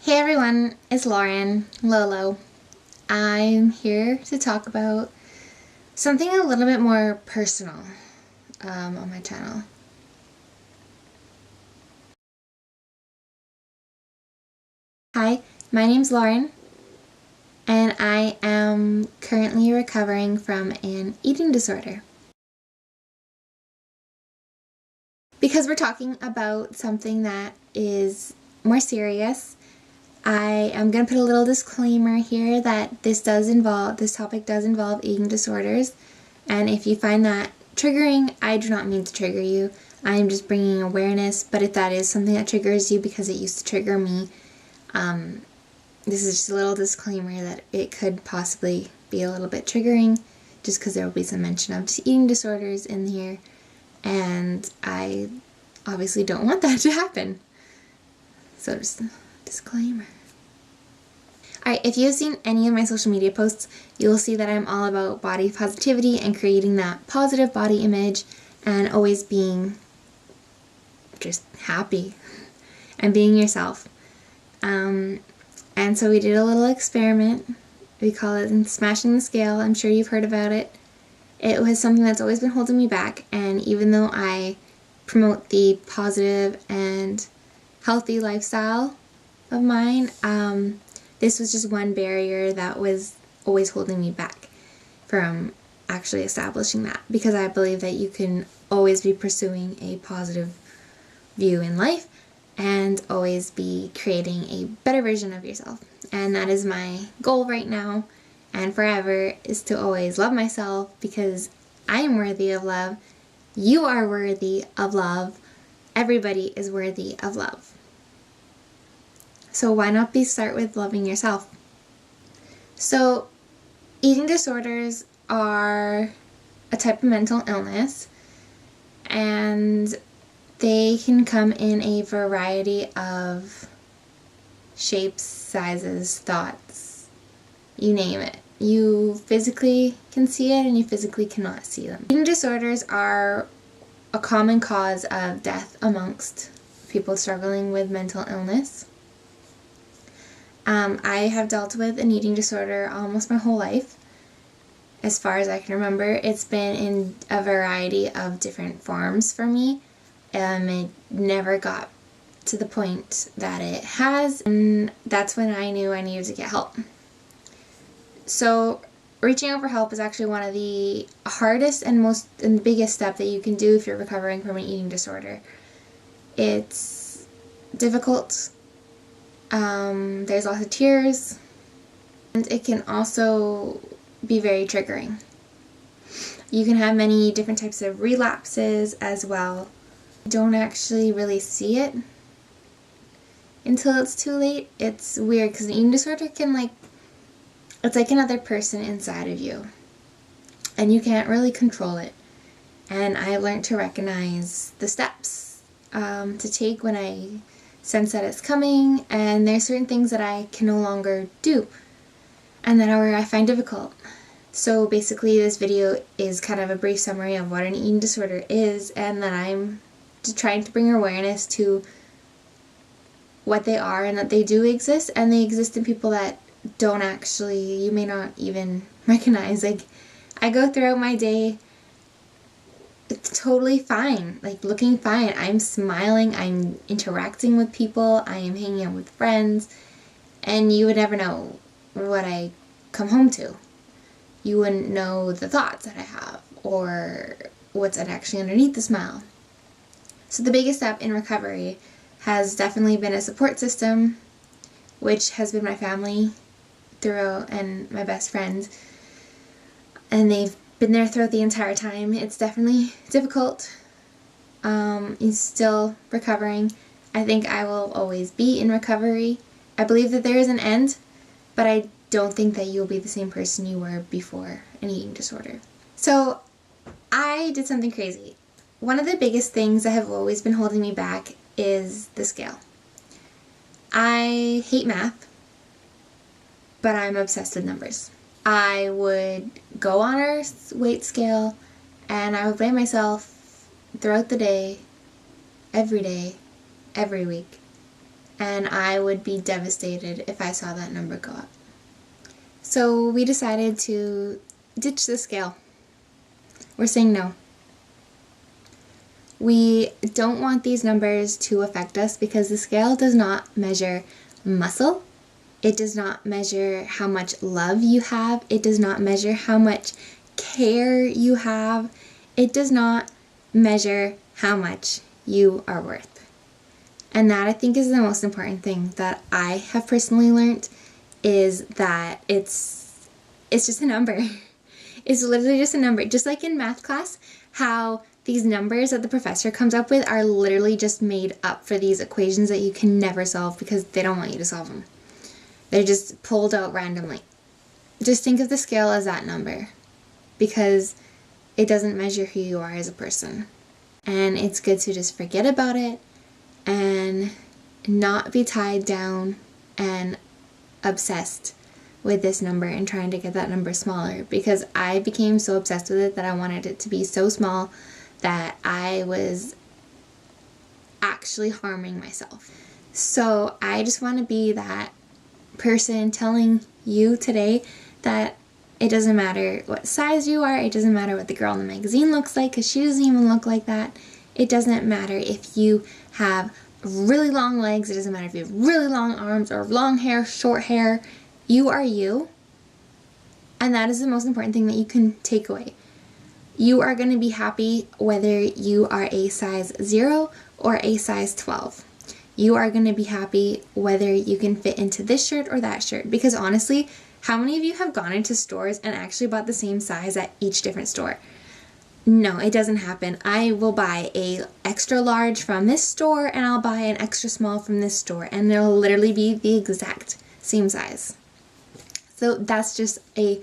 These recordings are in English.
Hey everyone, it's Lauren, Lolo. I'm here to talk about something a little bit more personal on my channel. Hi, my name's Lauren, and I am currently recovering from an eating disorder. Because we're talking about something that is more serious, I am going to put a little disclaimer here that this topic does involve eating disorders, and if you find that triggering, I do not mean to trigger you. I am just bringing awareness, but if that is something that triggers you because it used to trigger me, this is just a little disclaimer that it could possibly be a little bit triggering just because there will be some mention of eating disorders in here, and I obviously don't want that to happen. So just a disclaimer. Alright, if you've seen any of my social media posts, you'll see that I'm all about body positivity and creating that positive body image and always being just happy and being yourself. And so we did a little experiment. We call it smashing the scale. I'm sure you've heard about it. It was something that's always been holding me back, and even though I promote the positive and healthy lifestyle of mine, this was just one barrier that was always holding me back from actually establishing that, because I believe that you can always be pursuing a positive view in life and always be creating a better version of yourself. And that is my goal right now and forever, is to always love myself, because I am worthy of love. You are worthy of love. Everybody is worthy of love. So why not start with loving yourself? So eating disorders are a type of mental illness, and they can come in a variety of shapes, sizes, thoughts, you name it. You physically can see it and you physically cannot see them. Eating disorders are a common cause of death amongst people struggling with mental illness. I have dealt with an eating disorder almost my whole life. As far as I can remember, it's been in a variety of different forms for me. It never got to the point that it has, and that's when I knew I needed to get help. So reaching out for help is actually one of the hardest and biggest step that you can do if you're recovering from an eating disorder. It's difficult. There's lots of tears, and it can also be very triggering. You can have many different types of relapses as well. You don't actually really see it until it's too late. It's weird because an eating disorder can it's like another person inside of you, and you can't really control it. And I learned to recognize the steps to take when I sense that it's coming, and there's certain things that I can no longer do and that I find difficult. So basically this video is kind of a brief summary of what an eating disorder is, and that I'm just trying to bring awareness to what they are and that they do exist, and they exist in people that don't actually, you may not even recognize. Like, I go throughout my day totally fine, looking fine. I'm smiling, I'm interacting with people, I am hanging out with friends, and you would never know what I come home to. You wouldn't know the thoughts that I have or what's actually underneath the smile. So the biggest step in recovery has definitely been a support system, which has been my family throughout and my best friends, and they've been there throughout the entire time. It's definitely difficult. He's still recovering. I think I will always be in recovery. I believe that there is an end, but I don't think that you'll be the same person you were before an eating disorder. So I did something crazy. One of the biggest things that have always been holding me back is the scale. I hate math, but I'm obsessed with numbers. I would go on our weight scale and I would weigh myself throughout the day, every week, and I would be devastated if I saw that number go up. So we decided to ditch the scale. We're saying no. We don't want these numbers to affect us because the scale does not measure muscle. It does not measure how much love you have. It does not measure how much care you have. It does not measure how much you are worth. And that, I think, is the most important thing that I have personally learned, is that it's just a number. It's literally just a number. Just like in math class, how these numbers that the professor comes up with are literally just made up for these equations that you can never solve because they don't want you to solve them. They're just pulled out randomly. Just think of the scale as that number, because it doesn't measure who you are as a person. And it's good to just forget about it and not be tied down and obsessed with this number and trying to get that number smaller, because I became so obsessed with it that I wanted it to be so small that I was actually harming myself. So I just want to be that person telling you today that it doesn't matter what size you are, it doesn't matter what the girl in the magazine looks like, because she doesn't even look like that. It doesn't matter if you have really long legs, it doesn't matter if you have really long arms or long hair, short hair. You are you, and that is the most important thing that you can take away. You are going to be happy whether you are a size 0 or a size 12. You are going to be happy whether you can fit into this shirt or that shirt, because honestly, how many of you have gone into stores and actually bought the same size at each different store? No, it doesn't happen. I will buy a extra large from this store and I'll buy an extra small from this store, and they'll literally be the exact same size. So that's just a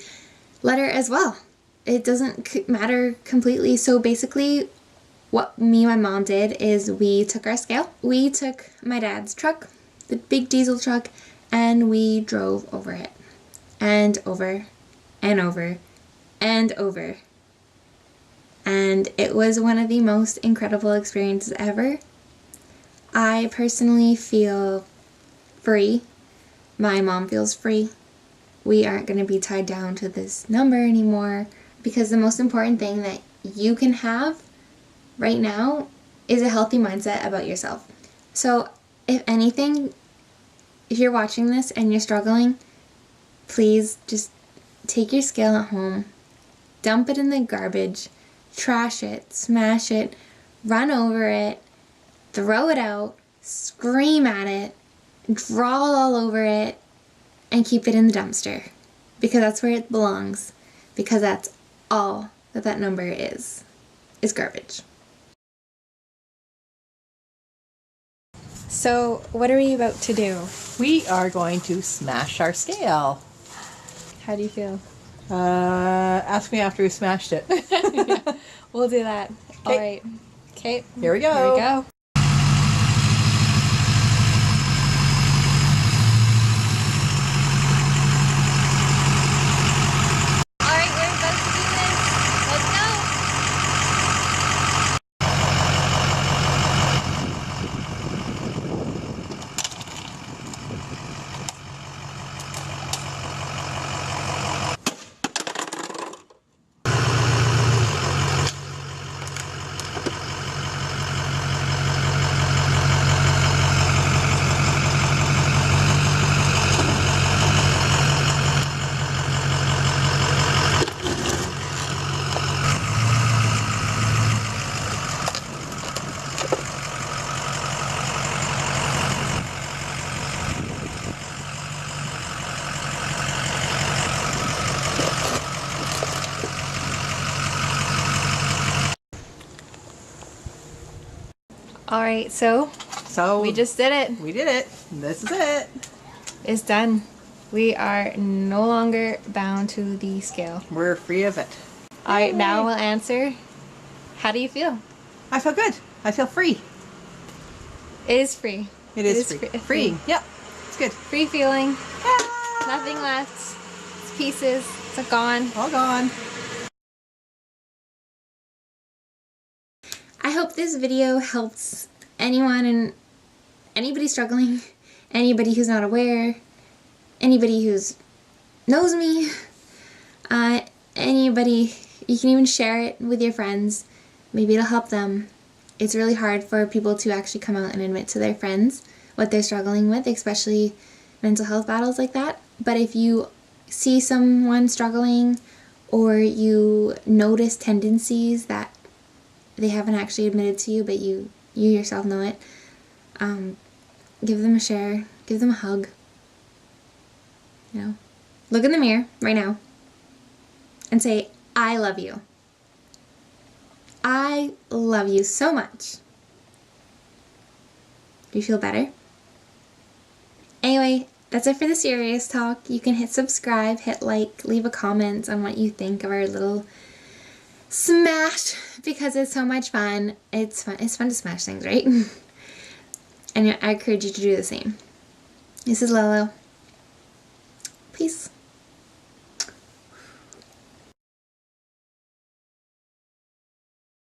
letter as well. It doesn't matter completely. So basically what me and my mom did is we took our scale. We took my dad's truck, the big diesel truck, and we drove over it. And over and over and over. And it was one of the most incredible experiences ever. I personally feel free. My mom feels free. We aren't going to be tied down to this number anymore, because the most important thing that you can have right now is a healthy mindset about yourself. So if anything, if you're watching this and you're struggling, please just take your scale at home, dump it in the garbage, trash it, smash it, run over it, throw it out, scream at it, draw all over it, and keep it in the dumpster, because that's where it belongs, because that's all that that number is garbage. So what are we about to do? We are going to smash our scale. How do you feel? Ask me after we smashed it. Yeah, we'll do that. All right. Okay. Here we go. Here we go. All right, so we just did it. We did it. This is it. It's done. We are no longer bound to the scale. We're free of it. All right, now we'll answer. How do you feel? I feel good. I feel free. It is free. It is free. Free. Yep. It's good. Free feeling. Ah! Nothing left. It's pieces. It's gone. All gone. I hope this video helps anyone and anybody struggling anybody who's not aware, anybody who's knows me, anybody, you can even share it with your friends. Maybe it'll help them. It's really hard for people to actually come out and admit to their friends what they're struggling with, especially mental health battles like that. But if you see someone struggling, or you notice tendencies that they haven't actually admitted to you, but you yourself know it, give them a share, give them a hug. You know, look in the mirror right now and say, I love you. I love you so much. Do you feel better? Anyway, that's it for the serious talk. You can hit subscribe, hit like, leave a comment on what you think of our little smash, because it's so much fun. It's fun to smash things, right? And I encourage you to do the same. This is Lolo.